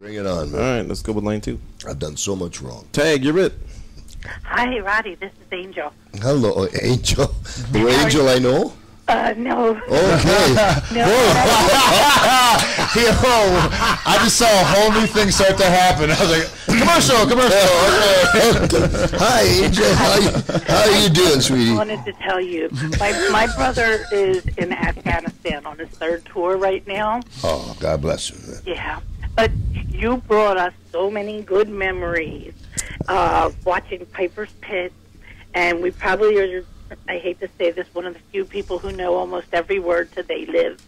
Bring it on, man. All right, let's go with line 2. I've done so much wrong. Tag, you're it. Hi, Roddy. This is Angel. Hello, Angel. The Angel I know? No. Okay. No. Yo, I just saw a whole new thing start to happen. I was like, commercial. Okay. Hi, Angel. How are you doing, sweetie? I wanted to tell you, my brother is in Afghanistan on his 3rd tour right now. Oh, God bless him. Yeah. But you brought us so many good memories watching Piper's Pit, and we probably are, I hate to say this, one of the few people who know almost every word to They Live.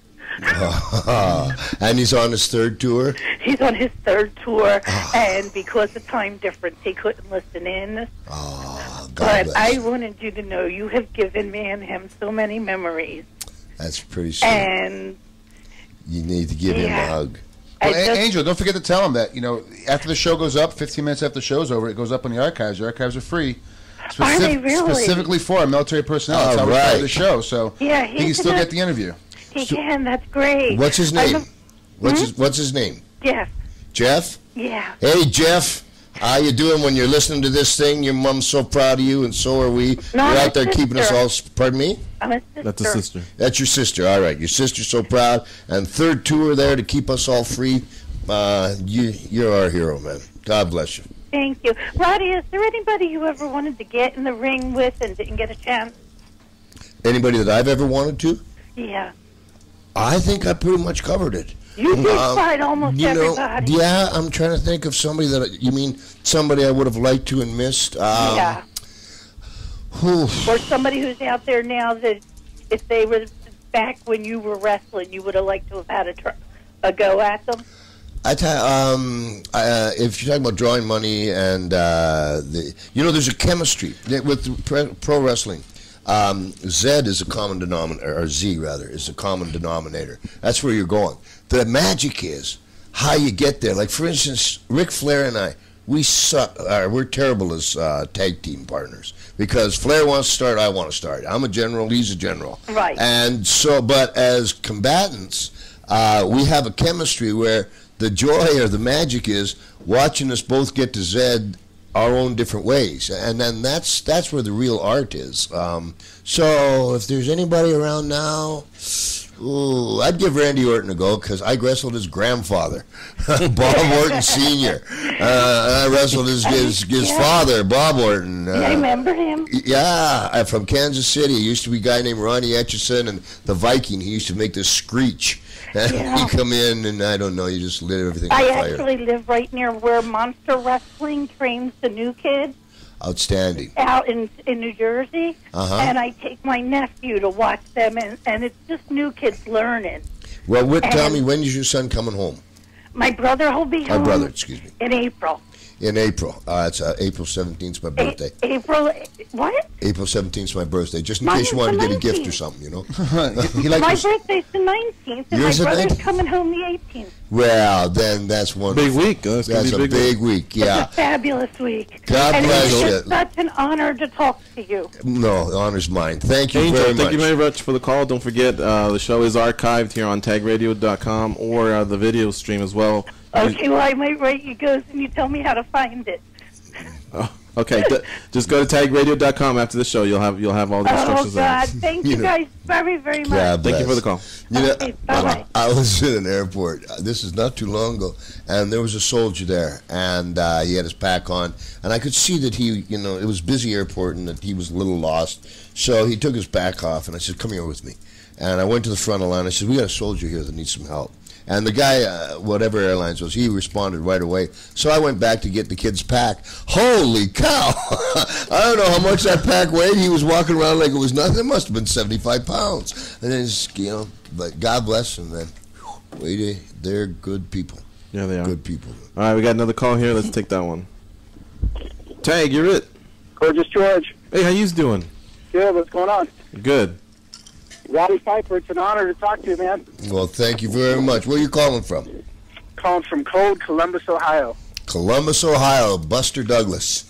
And he's on his 3rd tour? He's on his 3rd tour, and because of time difference, he couldn't listen in. Oh, God But bless I him. wanted you to know you have given me and him so many memories. That's pretty sweet. And You need to give him a hug. Well, Angel, don't forget to tell him that, after the show goes up, 15 minutes after the show's over, it goes up on the archives. The archives are free. Are they really? Specifically for our military personnel. That's how we started the show. So Yeah, he can still get the interview. He can. That's great. What's his name? What's his name? Jeff. Jeff? Yeah. Hey, Jeff. How you doing when you're listening to this thing? Your mom's so proud of you, and so are we. No, you're I'm out there a keeping us sister. all... Pardon me? I'm a sister. That's a sister. That's your sister. All right. Your sister's so proud. And 3rd tour there to keep us all free. You're our hero, man. God bless you. Thank you. Roddy, is there anybody you ever wanted to get in the ring with and didn't get a chance? Anybody that I've ever wanted to? Yeah. I think I pretty much covered it. You did fight almost everybody. Yeah, I'm trying to think of somebody that... You mean somebody I would have liked to and missed? Yeah. Or somebody who's out there now that if they were back when you were wrestling, you would have liked to have had a go at them? If you're talking about drawing money and there's a chemistry with pro wrestling. Z is a common denominator, or Z rather, is a common denominator. That's where you're going. The magic is how you get there. Like for instance, Ric Flair and I, we suck. We're terrible as tag team partners because Flair wants to start, I want to start. I'm a general, he's a general. Right. And so, but as combatants, we have a chemistry where the joy or the magic is watching us both get to Z our own different ways, and then that's where the real art is. So if there's anybody around now, I'd give Randy Orton a go because I wrestled his grandfather, Bob Orton Sr. I wrestled his father, Bob Orton. I remember him. Yeah, from Kansas City. He used to be a guy named Ronnie Etchison, and the Viking. He used to make this screech. And you come in, and I don't know, you just lit everything on I fire. actually live right near where Monster Wrestling trains the new kids. Outstanding. Out in New Jersey. And I take my nephew to watch them, and it's just new kids learning. Well, tell me, when is your son coming home? My brother will be home. My brother, excuse me. In April. In April. It's April 17th is my birthday. April, what? April 17th is my birthday, just in Mine case you is wanted to the get a gift 19th. or something, you know? My birthday's the 19th, and Yours my the brother's 19th? coming home the 18th. Well, then that's wonderful. Big week. That's a big week, yeah. It's a fabulous week. God and bless it's you. just such an honor to talk to you. No, the honor's mine. Thank you Angel, very much. thank you very much for the call. Don't forget, the show is archived here on tagradio.com or the video stream as well. Okay, well, I might write you Goze and you tell me how to find it. Okay, just go to tagradio.com after the show. You'll have all the instructions Oh, God. there. Thank you guys very, very much. God Thank you bless. for the call. Okay, bye-bye. I was in an airport. This is not too long ago, and there was a soldier there, and he had his pack on, and I could see that he, it was a busy airport, and that he was a little lost. So he took his pack off, and I said, "Come here with me." And I went to the front of the line. I said, "We got a soldier here that needs some help." And the guy, whatever airlines was, he responded right away. So I went back to get the kid's pack. Holy cow! I don't know how much that pack weighed. He was walking around like it was nothing. It must have been 75 pounds. And then, but God bless them, man. They're good people. Yeah, they are. Good people. All right, we got another call here. Let's take that one. Tag, you're it. Gorgeous George. Hey, how you doing? Good, what's going on? Good. Roddy Piper, it's an honor to talk to you, man. Well, thank you very much. Where are you calling from? Calling from cold Columbus, Ohio. Columbus, Ohio. Buster Douglas.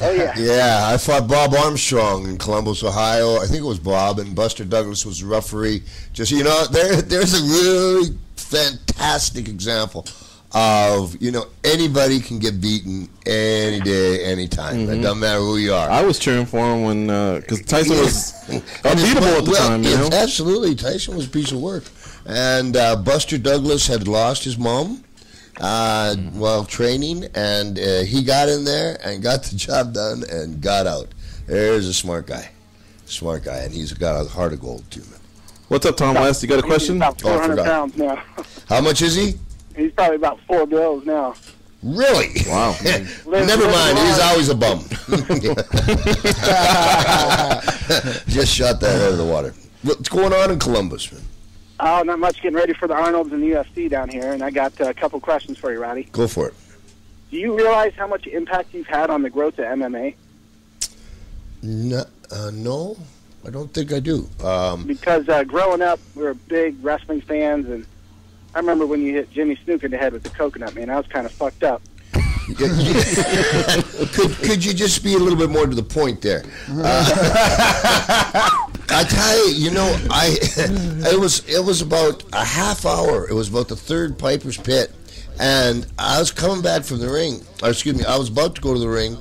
Oh, yeah. Yeah, I fought Bob Armstrong in Columbus, Ohio. I think it was Bob, and Buster Douglas was the referee. Just, there's a really fantastic example of, anybody can get beaten any day, anytime. It doesn't matter who you are. I was cheering for him when, because Tyson was unbeatable at the time, Absolutely. Tyson was a piece of work. And Buster Douglas had lost his mom while training, and he got in there and got the job done and got out. There's a smart guy. And he's got a heart of gold, too, man. What's up, Tom West? You got a question? He's about 400 pounds now. How much is he? He's probably about 4 bills now. Really? Wow. Never mind. He's always a bum. Just shot that out of the water. What's going on in Columbus, man? Oh, not much. Getting ready for the Arnolds and the UFC down here, and I got a couple questions for you, Roddy. Go for it. Do you realize how much impact you've had on the growth of MMA? No, I don't think I do. Because growing up, we were big wrestling fans, and I remember when you hit Jimmy Snuka in the head with the coconut, man. I was kind of fucked up. Could you just be a little bit more to the point there? I tell you, it was about a half hour. It was about the third Piper's Pit, and I was coming back from the ring. I was about to go to the ring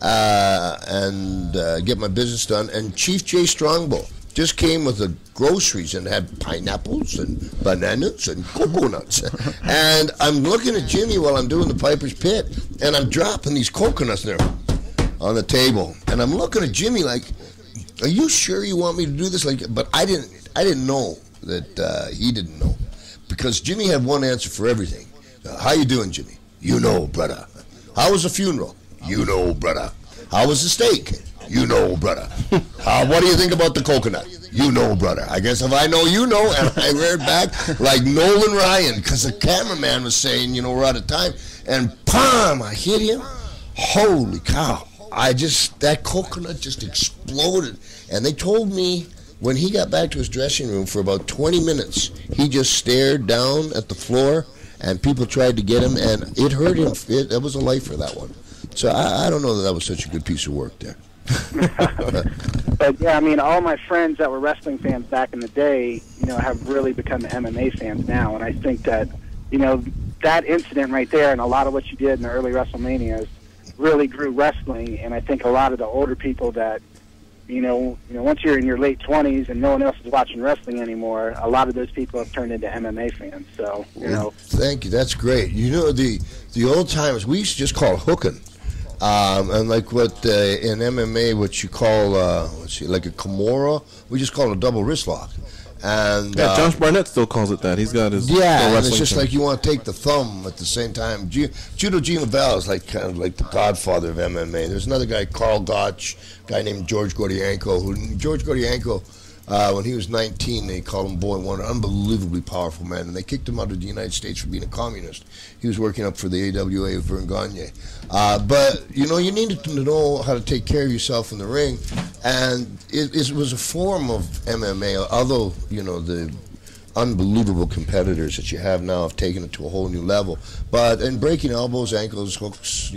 and get my business done, and Chief Jay Strongbow just came with the groceries and had pineapples and bananas and coconuts. And I'm looking at Jimmy while I'm doing the Piper's Pit, and I'm dropping these coconuts there on the table. And I'm looking at Jimmy like, are you sure you want me to do this? But I didn't know that he didn't know, because Jimmy had one answer for everything. How you doing, Jimmy? You know, brother. How was the funeral? You know, brother. How was the steak? You know, brother. What do you think about the coconut? You know, brother. I guess if I know, you know. And I read back like Nolan Ryan, because the cameraman was saying, we're out of time. And POM! I hit him. Holy cow. That coconut just exploded. And they told me when he got back to his dressing room for about 20 minutes, he just stared down at the floor, and people tried to get him, and it hurt him. It was a lifer, that one. So I don't know that was such a good piece of work there. But yeah, all my friends that were wrestling fans back in the day, have really become MMA fans now, and I think that, that incident right there and a lot of what you did in the early WrestleManias really grew wrestling, and I think a lot of the older people that, once you're in your late 20s and no one else is watching wrestling anymore, a lot of those people have turned into MMA fans. So, Thank you. That's great. The old timers, we used to just call it hooking. And like what in MMA, what you call, like a Kimura, we just call it a double wrist lock. And Josh Barnett still calls it that. He's got his and it's just like you want to take the thumb at the same time. Judo Gene LaValle is kind of like the godfather of MMA. There's another guy, Carl Gotch, a guy named George Gordienko. George Gordienko, when he was 19, they called him Boy Wonder, unbelievably powerful man, and they kicked him out of the United States for being a communist. He was working up for the AWA of Vern Gagne. But, you needed to know how to take care of yourself in the ring, and it was a form of MMA, although, the unbelievable competitors that you have now have taken it to a whole new level. But in breaking elbows, ankles, hooks,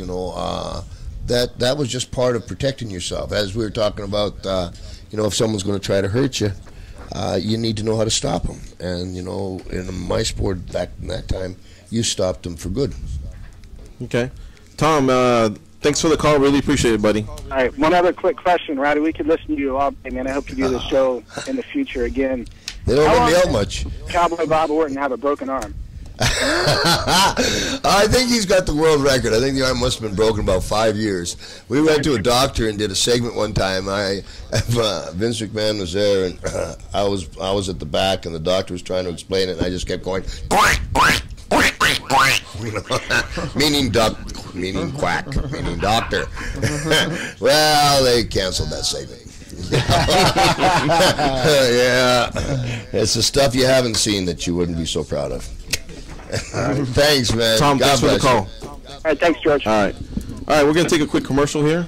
that was just part of protecting yourself. As we were talking about, if someone's going to try to hurt you, you need to know how to stop them. And, in my sport back in that time, you stopped them for good. Okay. Tom, thanks for the call. Really appreciate it, buddy. All right. One other quick question, Roddy. We could listen to you all day, man. I hope to do this show in the future again. They don't let me out much. Cowboy Bob Orton have a broken arm? I think he's got the world record. I think the arm must have been broken about 5 years. We went to a doctor and did a segment one time. Vince McMahon was there, and I was at the back, and the doctor was trying to explain it, and I just kept going, quack, quack, quack, quack, quack. Meaning quack, meaning doctor. Well, they canceled that segment. Yeah, it's the stuff you haven't seen that you wouldn't be so proud of. Thanks, man. Tom, God thanks for the call. All right, thanks, George. All right, we're going to take a quick commercial here.